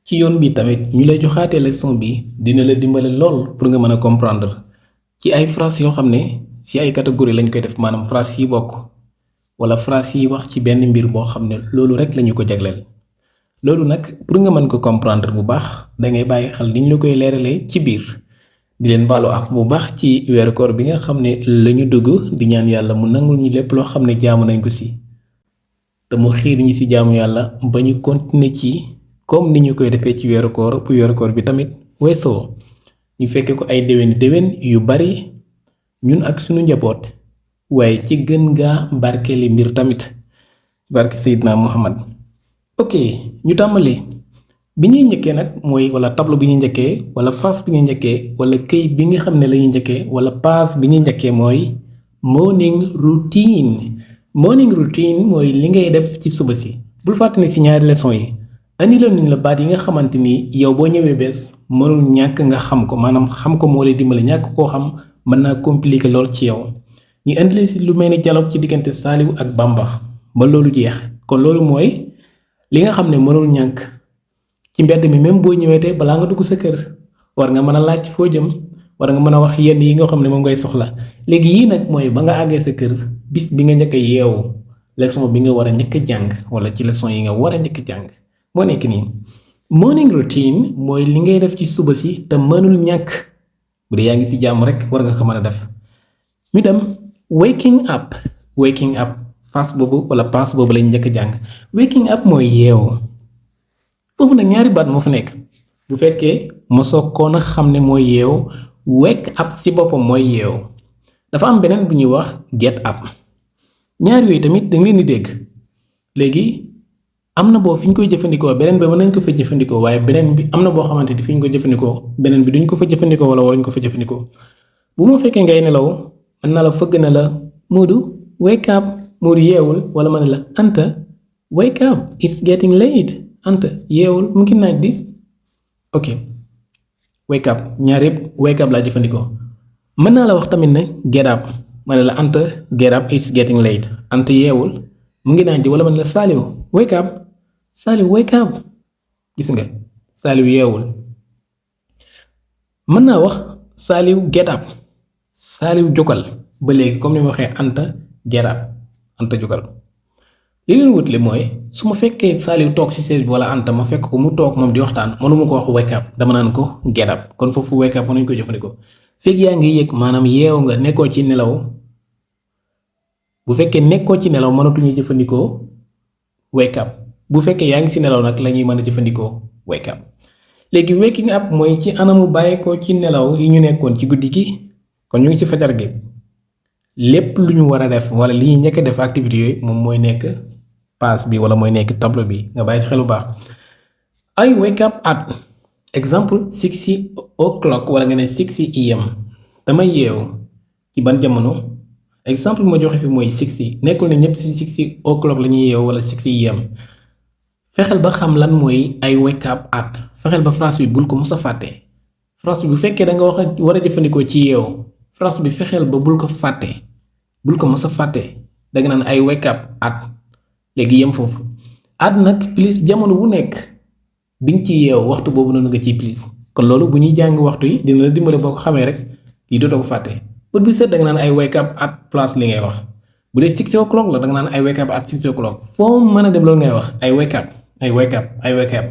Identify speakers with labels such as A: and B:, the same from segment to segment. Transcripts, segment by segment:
A: ci yoon bi tamit ñu lay joxaatee leçon bi dina la dimbale lool pour nga mën a comprendre ci ay phrase yoo xam ne ci ay catégorie lañ koy def maanaam phrase yi bokk wala phrase yi wax ci benn mbir boo xam ne loolu rek lañu ko jagleel loolu nag pour nga mën ko comprendre bu baax dangay bàyyi xel niñ la koy leeralee ci biir di leen baalu ak bu baax ci weeru koor bi nga xam ne lañu dugg di ñaan yàlla mu nangul ñi lépp loo xam ne jaamu nañ ko ci te mu xiir ñi ci jaamu yàlla ba ñu continuer ci comme ni ñu koy defee ci weeru koor bu weeru koor bi tamit weesoo ñu fekke ko ay déwén yu bari ñun ak suñu njaboot waaye ci gën gaa barkeeli mbir tamit barke Seydina Muhammad ok ñu tàmbali bi ñuy njëkkee nag mooy wala tableau bi ñuy njëkkee wala face bi ñuy njëkkee wala këyit bi nga xam ne la ñuy njëkkee wala page bi ñuy njëkkee mooy morning routine mooy li ngay def ci suba si bul fàtte ne ci ñaari leçon yi andi loon nañ la baat yi nga xamante ni yow boo ñëwee bees mënul ñàkk nga xam ko maanaam xam ko moo lay dimbali ñàkk koo xam mën naa compliquer lool ci yow ñu indi la si lu mel ni dialogue ci diggante Saliou ak Bamba ba loolu jeex kon loolu mooy li nga xam ne mënul ñàkk ci mbedd mi même boo ñëwee tey balaa nga dugg sa kër war nga mën a laaj foo jëm war nga mën a wax yenn yi nga xam ne moom ngay soxla léegi yii nag mooy ba nga àggee sa kër bis bi nga njëkk a yeewu leçon bi nga war a njëkk a jàng wala ci leçon yi nga war a njëkk a jàng moo nekk nii morning routine mooy li ngay def ci suba si te mënul ñàkk bu dee yaa ngi ci jàmm rek war nga ko mën a def ñu dem waking up face boobu wala pass boobu lañ njëkk a jàng waking up mooy yeewu foofu nag ñaari baat moo fa nekk bu fekkee mosoo koon a xam ne mooy yeewu wake up si boppam mooy yeewu dafa am beneen bu ñuy wax get up ñaar yooyu tamit da nga leen di dégg léegi am na boo fi ñu koy jëfandikoo beneen bi mën nañ ko fa jëfandikoo waaye beneen bi am na boo xamante ni fi ñu ko jëfandikoo beneen bi duñ ko fa jëfandikoo wala waruñ ko fa jëfandikoo bu ma fekkee ngay nelaw mën naa la fëgg na la Moodu wake up Moodu yeewul wala ma ne la Anta wake up it's getting late Anta yeewul mu ngi naaj di ok wake up ñaar yëpp wake up laa jëfandikoo mën naa la wax tamit ne get up ma ne la Anta get up it's getting late Anta yeewul mu ngi naaj di wala ma ne la Saliou wake up Saliou wake up gis nga Saliou yeewul mën naa wax Saliou get up Saliou jógal ba léegi comme ni ma waxee Anta get up Anta jógal li leen wutle mooy su ma fekkee Saliou toog ci chaise bi wala Anta ma fekk ko mu toog moom di waxtaan mënuma ko wax wake up dama naan ko get up kon foofu wake up mënuñ ko jëfandikoo fekk yaa ngi yëg maanaam yeewu nga nekkoo ci nelaw bu fekkee nekkoo ci nelaw mënatuñu jëfandikoo wake up bu fekkee yaa ngi ci nelaw nag la ñuy mën a jëfandikoo wake up léegi waking up mooy ci anamu bàyyeekoo ci nelaw yi ñu nekkoon ci guddi gi kon ñu ngi ci fajar gi lépp lu ñu war a def wala li ñuy njëkk a def activité yooyu moom mooy nekk passe bi wala mooy nekk tableau bi nga bàyyi ci xel bu baax I wake up at exemple 6 o'clock wala nga ne 6 am damay yeewu ci ban jamono exemple ma joxe fi mooy 6 nekkul ne ñëpp ci 6 o'clock la ñuy yeewu wala 6 am fexeel ba xam lan mooy I wake up at fexeel ba phrase bi bul ko mos a fàtte phrase bi bu fekkee da nga wax war a jëfandikoo ci yeewu phrase bi fexeel ba bul ko fàtte bul ko mos a fàtte danga naan I wake up at léegi yem foofu at nag plus jamono bu nekk bi nga ci yeewu waxtu boobu noonu nga ciy plus kon loolu bu ñuy jàng waxtu yi dina la dimbale boo ko xamee rek lii dootoo ko fàtte bët bi set danga naan I wake up at place li ngay wax bu dee 6 o'clock la danga naan I wake up at 6 o'clock foo mën a dem loolu ngay wax I wake up I wake up I wake up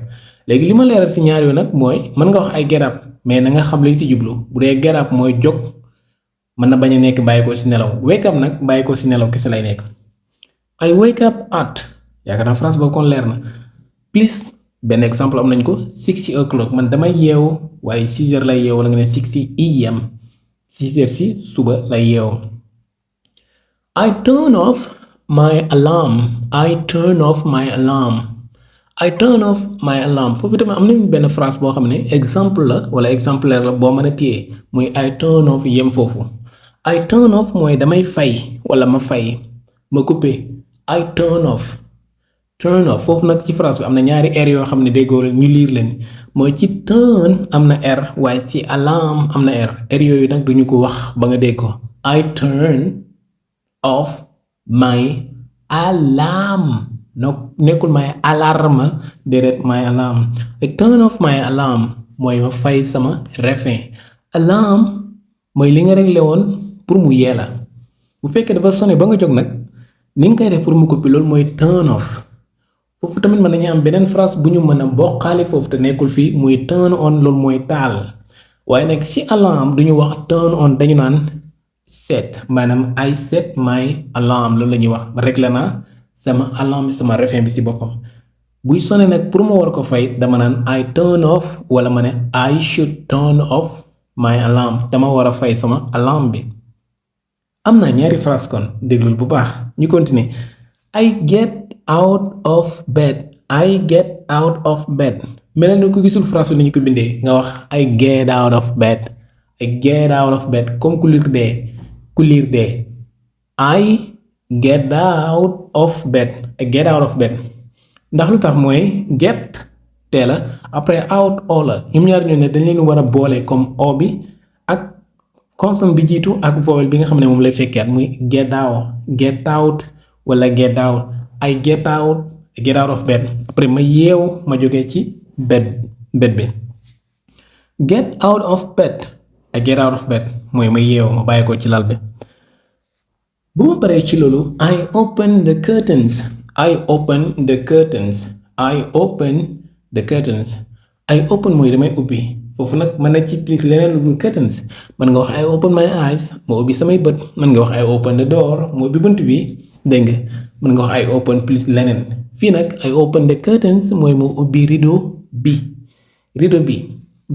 A: léegi li ma leeral ci ñaar yooyu nag mooy mën nga wax ay get up mais na nga xam li ci jublu bu dee get up mooy jóg mën na bañ a nekk bàyyi ko ci nelaw wake up nag bàyyi ko ci nelaw kese lay nekk I wake up at yaakaar naa phrase boobu kon leer na plus benn exemple am nañ ko 6 o'clock man damay yeewu waaye 6 heures lay yeewu wala nga ne 6 am 6 heures ci suba lay yeewu I turn off my alarm foofu tamit am nañu benn phrase boo xam ne exemple la wala exemplaire la boo mën a téye muy I turn off yem foofu I turn off mooy damay fay wala ma fay ma coupé I turn off foofu nag ci phrase bi am na ñaari r yoo xam ne déggoo leen ñu liir leen mooy ci turn am na r waaye ci alarm am na r yooyu nag duñu ko wax ba nga dégg ko I turn off my alarm no nekkul my alarme déedéet my alarm. I turn off my alarm mooy ma fay sama refrain. Alarm mooy li nga réglé woon pour mu yee la bu fekkee dafa sonné ba nga jóg nag ni nga koy def pour mu coupé loolu mooy turn off. foofu tamit mën nañu am beneen phrase bu ñu mën a bokkaale foofu te nekkul fii muy turn on loolu mooy taal waaye nag ci alarm duñu wax turn on dañu naan set maanaam I set my alarm loolu la ñuy wax réglé naa sama alarm bi sama refrain bi ci boppam buy sonné nag pour ma war ko fay dama naan I turn off wala ma ne I should turn off my alarm dama war a fay sama alarm bi. am na ñaari phrase kon déglul bu baax ñu continuer. I get out of bed. I get out of bed mel na ko gisul phrase bi ni ñu ko bindee nga wax I get out of bed. I get out of bed comme ku liir dee I get out of bed. I get out of bed ndax lu tax mooy get tee la après out o la ñoom ñaar ñoo ne dañ leen war a boole comme o bi ak consonne bi jiitu ak vowel bi nga xam ne moom lay fekkeat muy get out wala get out. I get out of bed après ma yeew ma jógee ci bed bi. Get out of bed. I get out of bed mooy ma yeew ma bàyyi ko ci lal bi. bu ma paree ci loolu I open the curtains. I open the curtains. I open mooy damay ubbi foofu nag mën na ci plus leneen lu dul curtains mën nga wax I open my eyes moo ubbi samay bët mën nga wax I open the door moo ubbi bunt bi dégg nga mën nga wax I open plus leneen fii nag I open the curtains mooy moo ubbi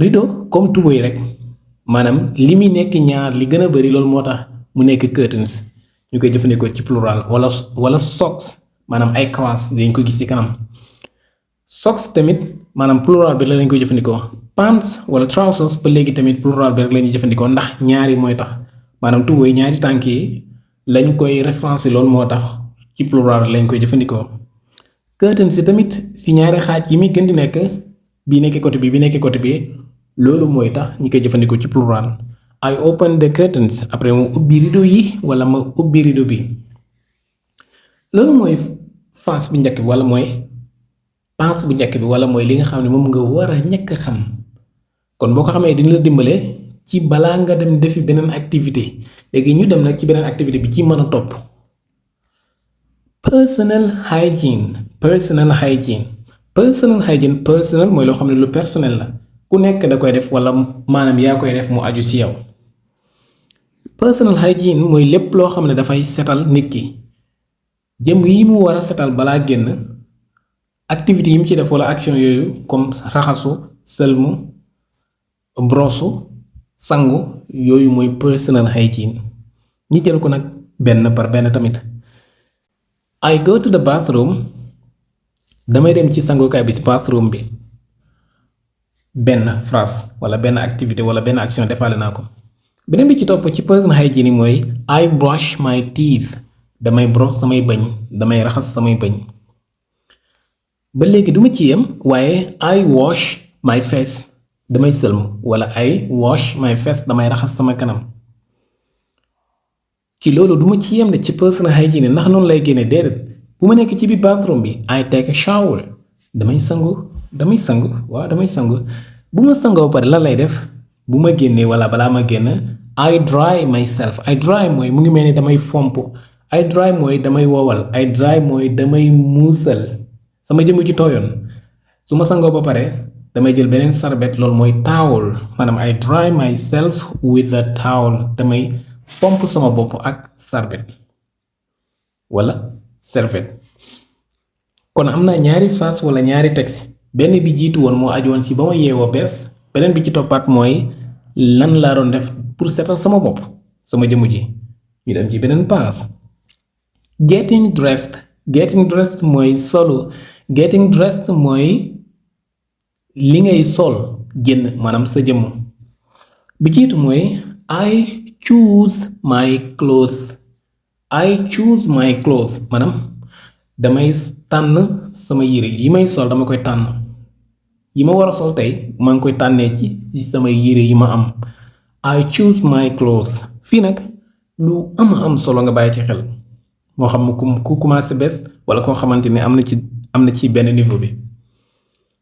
A: rideau comme tubóoy rek maanaam li muy nekk ñaar li gën a bari loolu moo tax mu nekk curtains ñu koy jëfandikoo ci plural wala socks maanaam ay kawaas dañ ko gis ci kanam. socks tamit maanaam plural bi la lañ koy jëfandikoo pants wala trousers ba léegi tamit plural bi rek la ñuy jëfandikoo ndax ñaari mooy tax maanaam tubóoy ñaari tànk yi lañ koy référencé loolu moo tax ci plural lañ koy jëfandikoo. curtains si tamit si ñaari xaaj yi muy gën di nekk bii nekk côté bi nekk côté bi loolu mooy tax ñi koy jëfandikoo ci plural. I open the curtains après mu ubbi rideau yi wala ma ubbi rideau bi loolu mooy phase bu njëkk bi wala mooy passe bu njëkk bi wala mooy li nga xam ne moom nga war a ñàkk xam kon boo ko xamee dina la dimbale ci balaa nga dem defi beneen activité léegi ñu dem nag ci beneen activité bi ci mën a topp. personal hygiene mooy loo xam ne lu personnel la ku nekk da koy def wala maanaam yaa koy def mu aju ci yow. personal hygiene mooy lépp loo xam ne dafay setal nit ki jëm yi mu war a setal balaa génn activité yi mu ci def wala action yooyu comme raxasu sëlmu brosu sangu yooyu mooy personal hygiene ñi jël ko nag benn par benn tamit. I go to the bathroom damay dem ci sangukaay bi ci bathroom bi benn phrase wala benn activité wala benn action defaale naa ko. beneen bi ci topp ci personal hygiene yi mooy I brush my teeth damay brosse samay bëñ damay raxas samay bëñ. ba léegi duma ci yem waaye I wash my face damay sëlmu wala I wash my face damay raxas sama kanam. ci loolu duma ci yem de ci personal hygiene ndax noonu lay génne déedéet bu ma nekk ci biir bathroom bi I take a shower damay sangu bu ma sangoo pare lan lay def bu ma génnee wala balaa ma génn I dry myself. I dry mooy mu ngi mel ni damay fomp I dry mooy damay wowal I dry mooy damay muusal sama jëmm ci tooyoon su ma sangoo ba pare damay jël beneen sarbet loolu mooy towel maanaam I dry myself with a towel damay pomp sama bopp ak sarbet wala serviette. kon am na ñaari phase wala ñaari texte benn bi jiitu woon moo aju woon si ba ma yeewoo bees beneen bi ci toppaat mooy lan laa doon def pour seetal sama bopp sama jëmm ji ñu dem ci beneen phase. getting dressed mooy solu getting dressed mooy li ngay sol génn maanaam sa jëmm bi jiitu mooy I choose my clothes maanaam damay tànn sama yére yi may sol dama koy tànn yi ma war a sol tey maa ngi koy tànnee ci sama yére yi ma am I choose my clothes fii nag lu am solo nga bàyyi ci xel moo xam ku commencé bés wala koo xamante ne am na ci benn niveau bi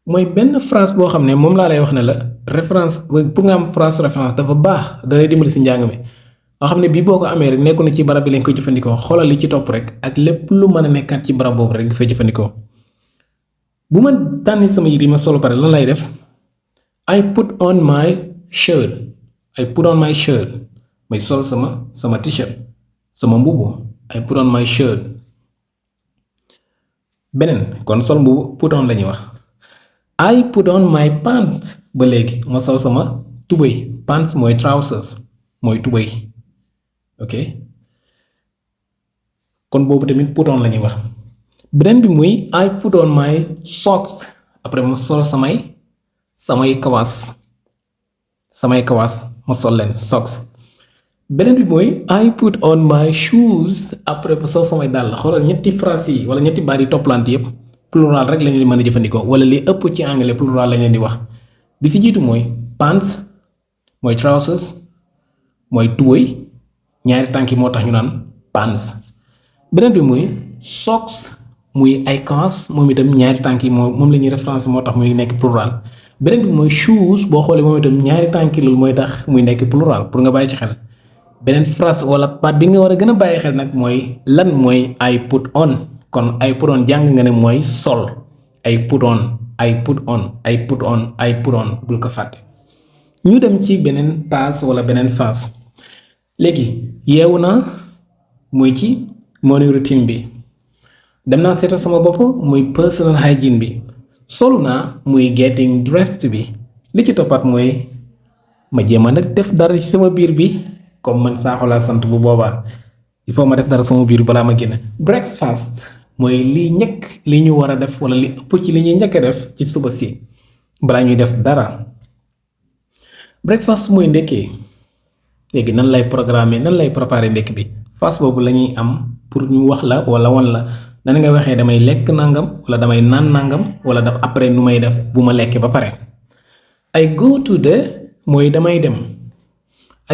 A: mooy benn phrase boo xam ne moom laa lay wax ne la référence pour nga am phrase référence dafa baax da lay dimbali si njàng mi nga xam ne bii boo ko amee rek nekku na ci barab bi lañ koy jëfandikoo xoolal li ci topp rek ak lépp lu mën a nekkaat ci barab boobu rek nga fay jëfandikoo bu ma tànni sama yére yi ma solo pare lan lay def I put on my shirt I put on my shirt may sol sama t-shirt sama mbubu I put on my shirt beneen kon sol mbubu put on la ñuy wax I put on my pants ba léegi ma sol sama tubéy pants mooy trousers mooy tubéy ok kon boobu tamit put on la ñuy wax beneen bi muy I put on my socks après ma sol samay kawaas ma sol leen socks beneen bi mooy I put on my shoes après ma sol samay dàll xoolal ñetti phrase yi wala ñetti baat yi toppalante yépp plural rek lañu mën a jëfandikoo wala li ëpp ci anglais plural lañ leen di wax bi ci jiitu mooy pants mooy trousers mooy tubéy ñaari tànk yi moo tax ñu naan pants beneen bi muy socks muy ay kawas moom itam ñaari tànk yi moom la ñuy référence moo tax muy nekk plural beneen bi mooy shoes boo xoolee moom itam ñaari tànk yi loolu mooy tax muy nekk plural pour nga bàyyi ci xel beneen phrase wala baat bi nga war a gën a bàyyi xel nag mooy lan mooy I put on kon I put on jàng nga ne mooy sol I put on I put on I put on I put on bul ko fàtte ñu dem ci beneen phase wala beneen phase léegi yeewu naa muy ci morning routine bi dem naa seetal sama bopp muy personal hygiene bi solu naa muy getting dressed bi li ci toppaat mooy ma jéem a nag def dara ci sama biir bi comme man Sakho laa sant bu boobaa il faut ma def dara sama biir balaa ma génn breakfast mooy lii njëkk li ñu war a def wala li ëpp ci li ñuy njëkk a def ci suba si balaa ñuy def dara breakfast mooy ndekkee léegi nan lay programmer nan lay préparer ndekki bi phase boobu la ñuy am pour ñu wax la wala wan la nan nga waxee damay lekk nangam wala damay naan nangam wala daf après nu may def bu ma lekkee ba pare I go to the mooy damay dem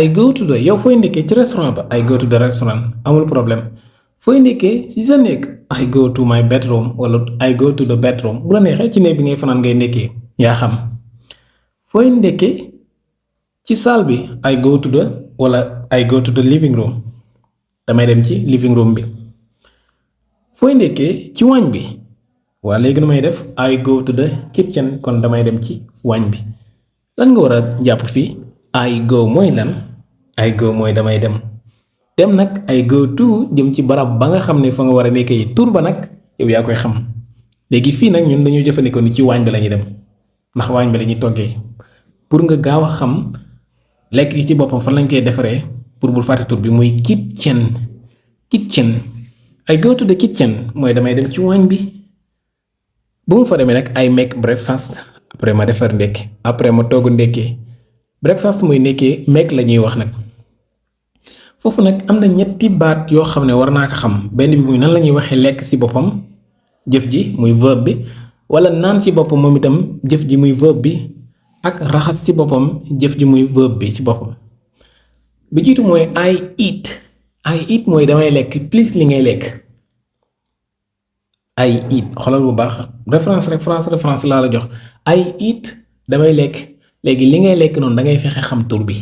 A: I go to the yow fooy ndekkee ci restaurant ba I go to the restaurant amul problème fooy ndekkee ci sa néeg I go to my bedroom wala I go to the bedroom bu la neexee ci néeg bi ngay fanaan ngay ndekkee yaa xam fooy ndekkee ci salle bi I go to the wala I go to the living room damay dem ci living room bi fooy ndekkee ci waañ bi waa léegi nu may def I go to the kitchen kon damay dem ci waañ bi lan nga war a jàpp fii I go mooy lan I go mooy damay dem dem nag I go to jëm ci barab ba nga xam ne fa nga war a nekkee tur ba nag yow yaa koy xam léegi fii nag ñun dañuy jëfandikoo ni ci waañ bi la ñuy dem ndax waañ bi la ñuy toggee pour nga gaaw a xam lekk gi ci boppam fan lañ koy defaree pour bul fàtte tur bi muy kitchen I go to the kitchen mooy damay dem ci waañ bi bu mu fa demee nag I make breakfast après ma defar ndekki après ma togg ndekkee breakfast muy ndekkee make la ñuy wax nag foofu nag am na ñetti baat yoo xam ne war naa ko xam benn bi muy nan la ñuy waxee lekk ci boppam jëf ji muy verbe bi wala naan ci boppam moom itam jëf ji muy verbe bi ak raxas ci boppam jëf ji muy verbe bi ci boppam bi jiitu mooy I eat mooy damay lekk plus li ngay lekk I eat xoolal bu baax référence laa la jox I eat damay lekk léegi li ngay lekk noonu da ngay fexe xam tur bi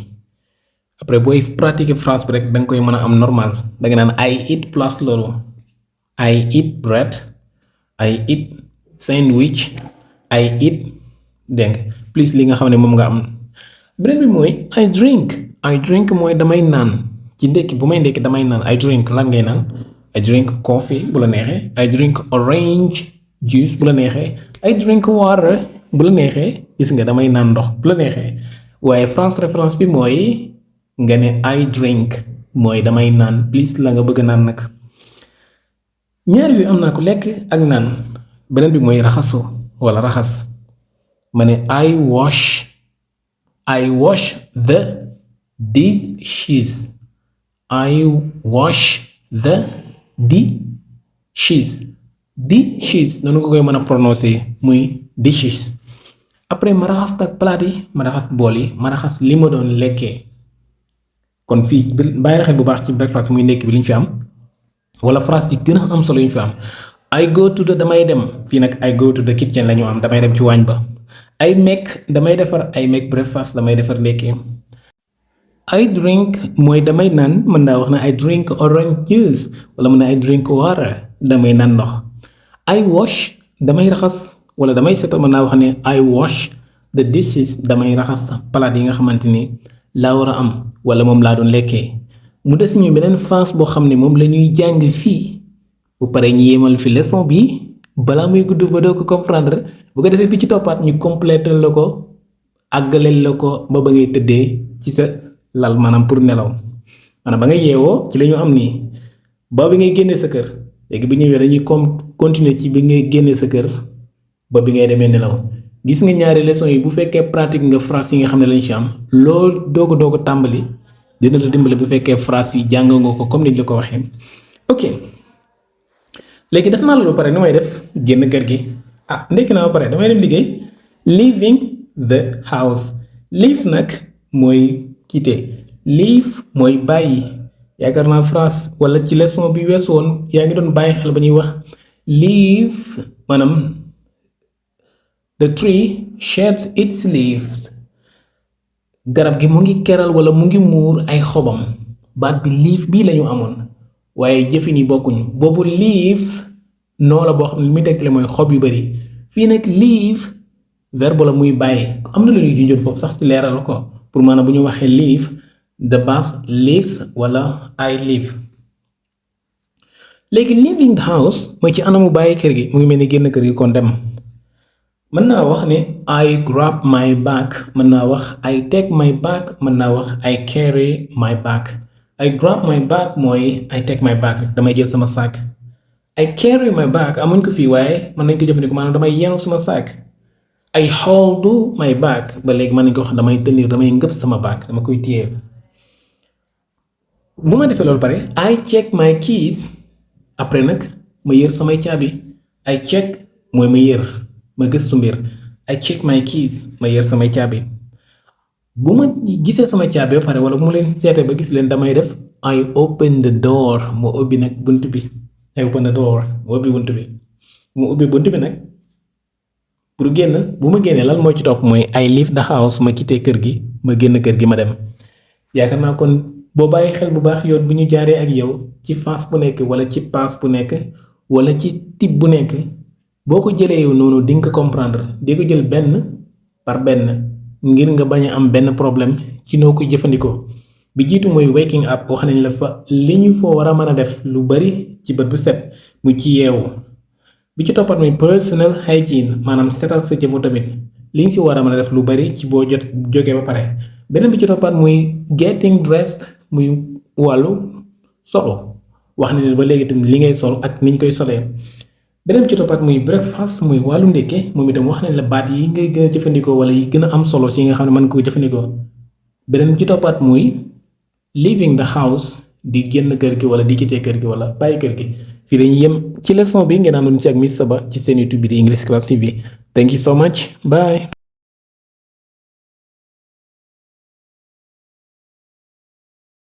A: après booy pratiquer phrase bi rek da nga koy mën a am normal da nga naan I eat plus loolu I eat bread I eat sandwich I eat dégg nga plus li nga xam ne moom nga am beneen bi mooy I drink mooy damay naan ci ndekki bu may ndekki damay naan I drink lan ngay naan I drink coffee bu la neexee I drink orange juice bu la neexee I drink water bu la neexee gis nga damay naan ndox bu la neexee waaye référence bi mooy nga ne I drink mooy damay naan plus la nga bëgg naan nag ñaar yu am naa ko lekk ak naan beneen bi mooy raxasu wala raxas ma ne I wash the dishes I wash the dishes noonu nga koy mën a prononcer muy dishes après ma raxas nag palaat yi ma raxas bool yi ma raxas li ma doon lekkee kon fii bàyyi xel bu baax ci breakfast muy ndekki bi li ñu fi am wala phrase yi gën a am solo yu ñu fi am I go to the damay dem fii nag I go to the kitchen la ñu am damay dem ci waañ ba. I make damay defar I make breakfast damay defar ndékki. I drink mooy damay naan mën naa wax ne I drink orange juice wala mën naa I drink water damay naan ndox. I wash damay raxas wala damay setal mën naa wax ne I wash the dishes damay raxas palaat yi nga xamante ni laa war a am wala moom laa doon lekkee. mu des ñu beneen phase boo xam ne moom la ñuy jàng fii bu paree ñu yemal fi leçon bi balaa muy gudd ba doo ko comprendre bu ko defee fi ci toppaat ñu compléter la ko àggaleel la ko ba ngay tëddee ci sa lal maanaam pour nelaw maanaam ba nga yeewoo ci la ñu am nii ba bi ngay génnee sa kër léegi bi ñëwee dañuy continuer ci bi ngay génnee sa kër ba bi ngay demee nelaw gis nga ñaari leçon yi bu fekkee pratique nga phrase yi nga xam ne lañ ci am loolu doo ko tàmbali dina la dimbali bu fekkee phrase yi jàng nga ko comme niñ la ko waxee. ok léegi def naa la lu pare nu may def génn kër gi ndekki naa ba pare damay dem liggéey. leaving the house leave nag mooy quitter leave mooy bàyyi yaakaar naa phrase wala ci leçon bi weesu woon yaa ngi doon bàyyi xel ba ñuy wax leave maanaam the tree sheds its leaves garab gi mu ngi keral wala mu ngi muur ay xobam baat bi leave bii lañu amoon waaye jëfin yi bokkuñu boobu leaves noo la boo xam ne li muy tegtale mooy xob yu bari fii nag leave verbe la muy bàyyi am na lu ñuy junjoon foofu sax ci leeral ko pour maanaam bu ñu waxee leave the bus leaves wala I leave. léegi leaving the house mooy ci anamu bàyyi kër gi mu ngi mel ni génn kër gi kon dem mën naa wax ne I grab my bag mën naa wax I take my bag mën naa wax I carry my bag. I grab my bag mooy I take my bag damay jël sama sac. I carry my bag amuñ ko fii waaye mën nañ ko jëfandikoo maanaam damay yenu sama sac. I hold my bag ba léegi mën nañ ko wax damay tenir damay ngëb sama bag dama koy téye. bu ma defee loolu pare I check my keys après nag ma yër samay caabi. I check mooy ma yër ma gëstu mbir. I check my keys ma yër samay caabi. bu ma gisee sama caabi ba pare wala bu mu leen seetee ba gis leen damay def I open the door mu ubbi nag bunt bi. I open the door mu ubbi bunt bi mu ubbi bunt bi nag pour génn bu ma génnee lan moo ci topp mooy I leave the house ma quitté kër gi ma génn kër gi ma dem. yaakaar naa kon boo bàyyi xel bu baax yoon bu ñu jaaree ak yow ci phase bu nekk wala ci passe bu nekk wala ci type bu nekk boo ko jëlee yow noonu di nga ko comprendre di ko jël benn par benn ngir nga bañ a am benn problème ci noo koy jëfandikoo. bi jiitu mooy waking up wax nañ la fa li ñu foo war a mën a def lu bari ci bët bu set mu ci yeewu. bi ci toppat muy personal hygiene maanaam setal sa jëmu tamit li nga si war a mën a def lu bari ci boo jógee ba pare. beneen bi ci toppaat muy getting dressed muy wàllu solo wax nañ ba léegi tamit li ngay sol ak niñ koy solee. beneen bi ci toppaat muy breakfast muy wàllu ndékke moom itam wax nañ la baat yi ngay gën a jëfandikoo wala yi gën a am solo si nga xam ne mën nga ko jëfandikoo. beneen bi ci toppaat muy leaving the house di génn kër gi wala di quitter kër gi wala bàyyi kër gi. fii lañuy yem ci leçon bi ngeen àndoon ci ak Miss Saba ci seen YouTube bi di English Class TV. Thank you so much. Bye.